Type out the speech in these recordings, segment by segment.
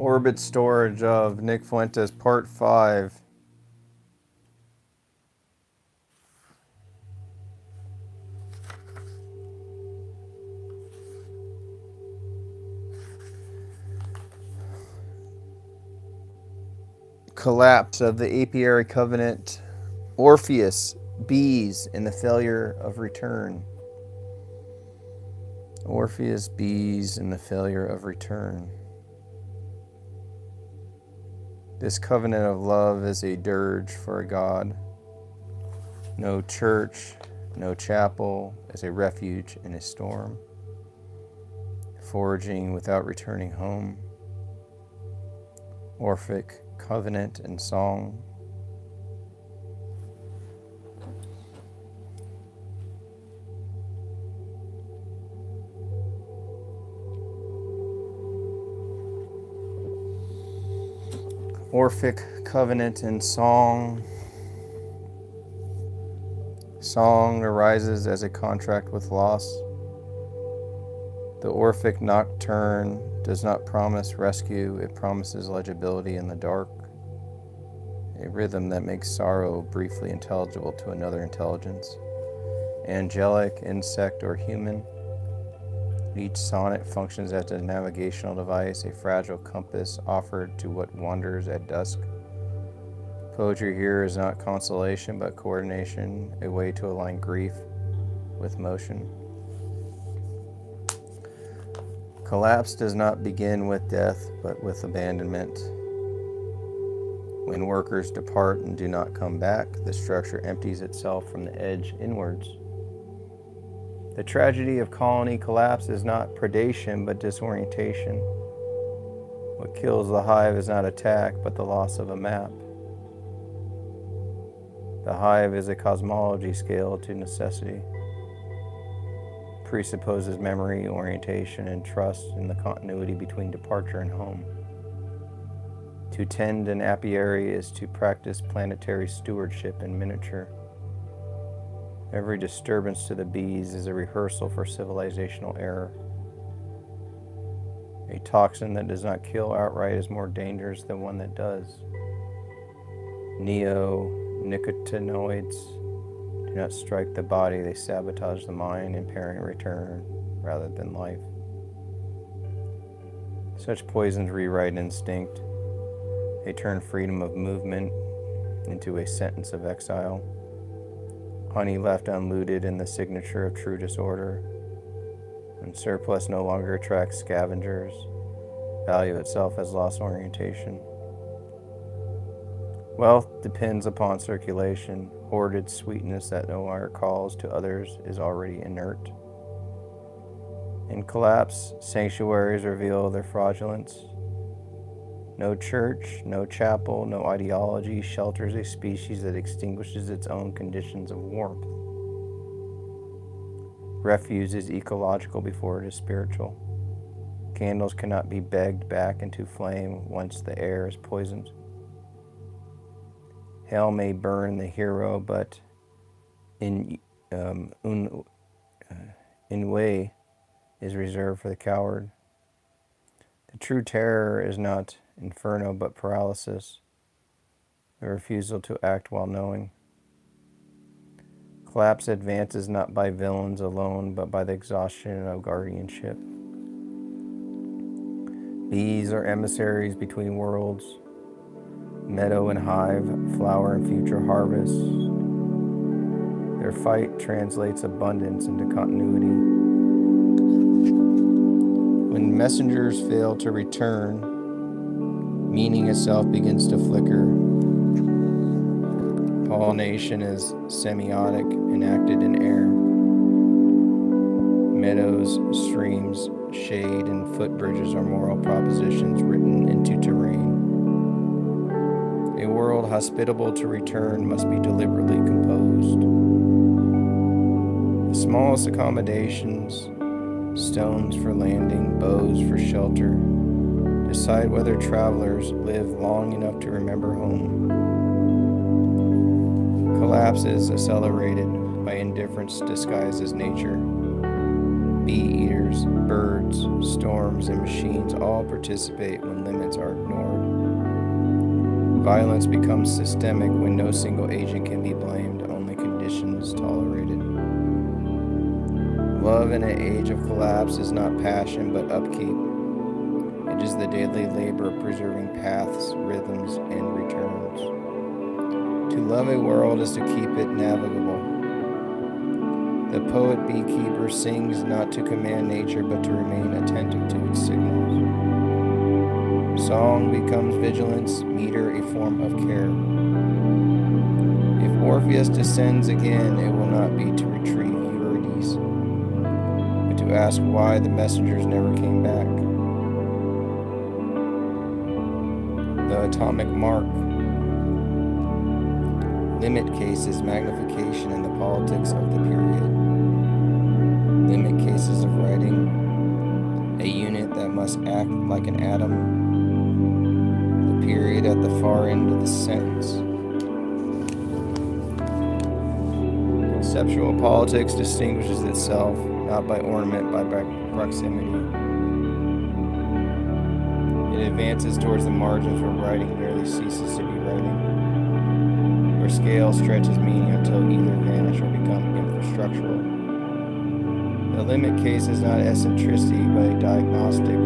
Orbit Storage of Nick Fuentes, Part 5. Collapse of the apiary covenant. Orpheus, bees, and the failure of return. Orpheus, bees, and the failure of return. This covenant of love is a dirge for a god. No church, no chapel is a refuge in a storm. Foraging without returning home. Orphic covenant and song. Orphic covenant and song. Song arises as a contract with loss. The Orphic nocturne does not promise rescue, it promises legibility in the dark. A rhythm that makes sorrow briefly intelligible to another intelligence. Angelic, insect, or human. Each sonnet functions as a navigational device, a fragile compass offered to what wanders at dusk. Poetry here is not consolation, but coordination, a way to align grief with motion. Collapse does not begin with death, but with abandonment. When workers depart and do not come back, the structure empties itself from the edge inwards. The tragedy of colony collapse is not predation, but disorientation. What kills the hive is not attack, but the loss of a map. The hive is a cosmology scale to necessity. Presupposes memory, orientation, and trust in the continuity between departure and home. To tend an apiary is to practice planetary stewardship in miniature. Every disturbance to the bees is a rehearsal for civilizational error. A toxin that does not kill outright is more dangerous than one that does. Neonicotinoids do not strike the body, they sabotage the mind, impairing return rather than life. Such poisons rewrite instinct. They turn freedom of movement into a sentence of exile. Honey left unlooted in the signature of true disorder. And surplus no longer attracts scavengers. Value itself has lost orientation. Wealth depends upon circulation. Hoarded sweetness that no longer calls to others is already inert. In collapse, sanctuaries reveal their fraudulence. No church, no chapel, no ideology shelters a species that extinguishes its own conditions of warmth. Refuse is ecological before it is spiritual. Candles cannot be begged back into flame once the air is poisoned. Hell may burn the hero, but in way is reserved for the coward. The true terror is not inferno, but paralysis, the refusal to act while knowing. Collapse advances not by villains alone, but by the exhaustion of guardianship. Bees are emissaries between worlds, meadow and hive, flower and future harvest. Their fight translates abundance into continuity. When messengers fail to return, meaning itself begins to flicker. Pollination is semiotic, enacted in air. Meadows, streams, shade, and footbridges are moral propositions written into terrain. A world hospitable to return must be deliberately composed. The smallest accommodations, stones for landing, bows for shelter, decide whether travelers live long enough to remember home. Collapse is accelerated by indifference disguised as nature. bee-eaters, birds, storms, and machines all participate when limits are ignored. Violence becomes systemic when no single agent can be blamed, only conditions tolerated. Love in an age of collapse is not passion but upkeep. It is the daily labor of preserving paths, rhythms, and returns. To love a world is to keep it navigable. The poet beekeeper sings not to command nature but to remain attentive to its signals. Song becomes vigilance, meter a form of care. If Orpheus descends again, it will not be to retrieve Eurydice, but to ask why the messengers never came back. The atomic mark. Limit cases magnification in the politics of the period. Limit cases of writing. A unit that must act like an atom. The period at the far end of the sentence. Conceptual politics distinguishes itself not by ornament but by proximity. It advances towards the margins where writing barely ceases to be writing, where scale stretches meaning until either vanish or become infrastructural. The limit case is not eccentricity but a diagnostic.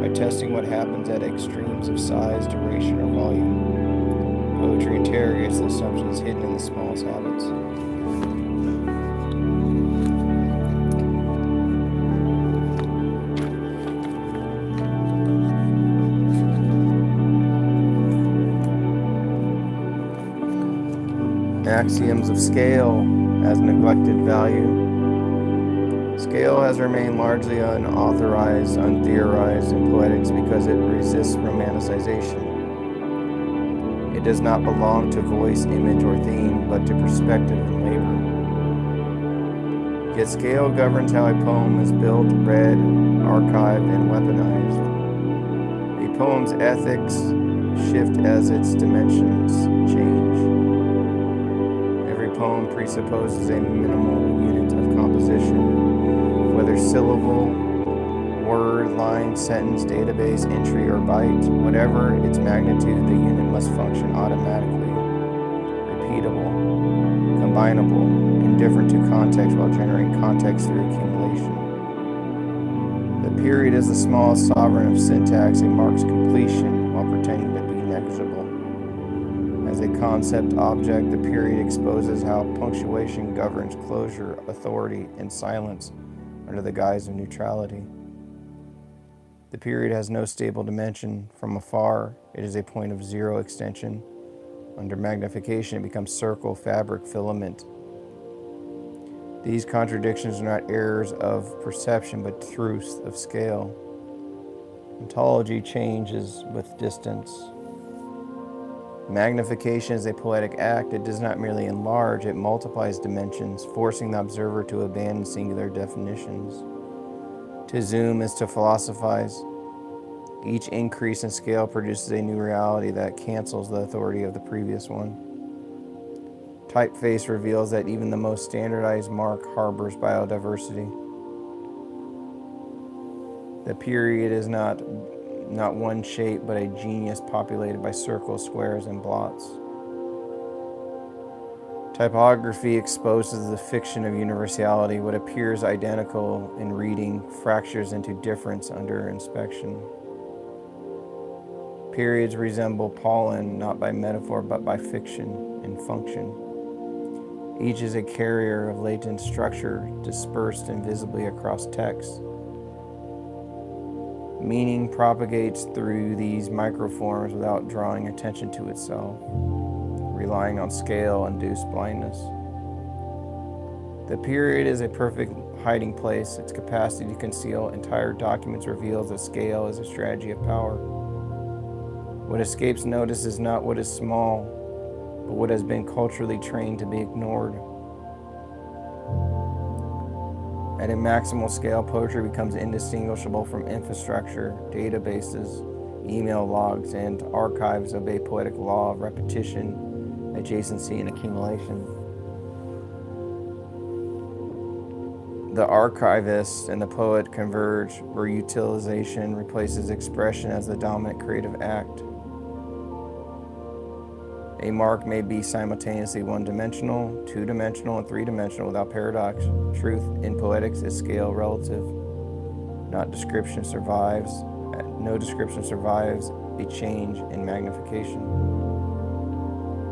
By testing what happens at extremes of size, duration, or volume, poetry interrogates the assumptions hidden in the smallest habits. Axioms of scale as neglected value. Scale has remained largely unauthorized, untheorized in poetics because it resists romanticization. It does not belong to voice, image, or theme, but to perspective and labor. Yet scale governs how a poem is built, read, archived, and weaponized. A poem's ethics shift as its dimensions change. Every poem presupposes a minimal unit of composition. Whether syllable, word, line, sentence, database, entry, or byte, whatever its magnitude, the unit must function automatically, repeatable, combinable, indifferent to context while generating context through accumulation. The period is the smallest sovereign of syntax. It marks completion while pretending to be negligible. As a concept object, the period exposes how punctuation governs closure, authority, and silence under the guise of neutrality. The period has no stable dimension. From afar, it is a point of zero extension. Under magnification, it becomes circle, fabric, filament. These contradictions are not errors of perception, but truths of scale. Ontology changes with distance. Magnification is a poetic act. It does not merely enlarge, it multiplies dimensions, forcing the observer to abandon singular definitions. To zoom is to philosophize. Each increase in scale produces a new reality that cancels the authority of the previous one. Typeface reveals that even the most standardized mark harbors biodiversity. The period is not one shape, but a genius populated by circles, squares, and blots. Typography exposes the fiction of universality. What appears identical in reading fractures into difference under inspection. Periods resemble pollen, not by metaphor, but by fiction and function. Each is a carrier of latent structure dispersed invisibly across text. Meaning propagates through these microforms without drawing attention to itself, relying on scale-induced blindness. The period is a perfect hiding place. Its capacity to conceal entire documents reveals that scale is a strategy of power. What escapes notice is not what is small, but what has been culturally trained to be ignored. At a maximal scale, poetry becomes indistinguishable from infrastructure, databases, email logs, and archives obey poetic law of repetition, adjacency, and accumulation. The archivist and the poet converge, where utilization replaces expression as the dominant creative act. A mark may be simultaneously one-dimensional, two-dimensional, and three-dimensional without paradox. Truth in poetics is scale relative. Not description survives. No description survives a change in magnification.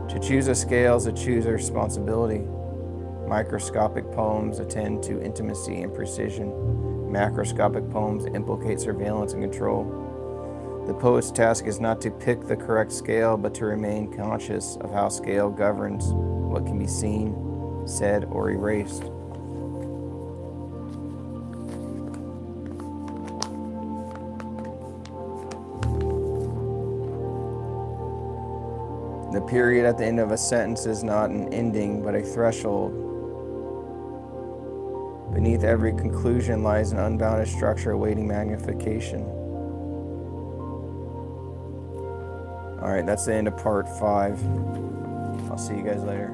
To choose a scale is to choose a responsibility. Microscopic poems attend to intimacy and precision. Macroscopic poems implicate surveillance and control. The poet's task is not to pick the correct scale, but to remain conscious of how scale governs what can be seen, said, or erased. The period at the end of a sentence is not an ending, but a threshold. Beneath every conclusion lies an unbounded structure awaiting magnification. All right, that's the end of part 5. I'll see you guys later.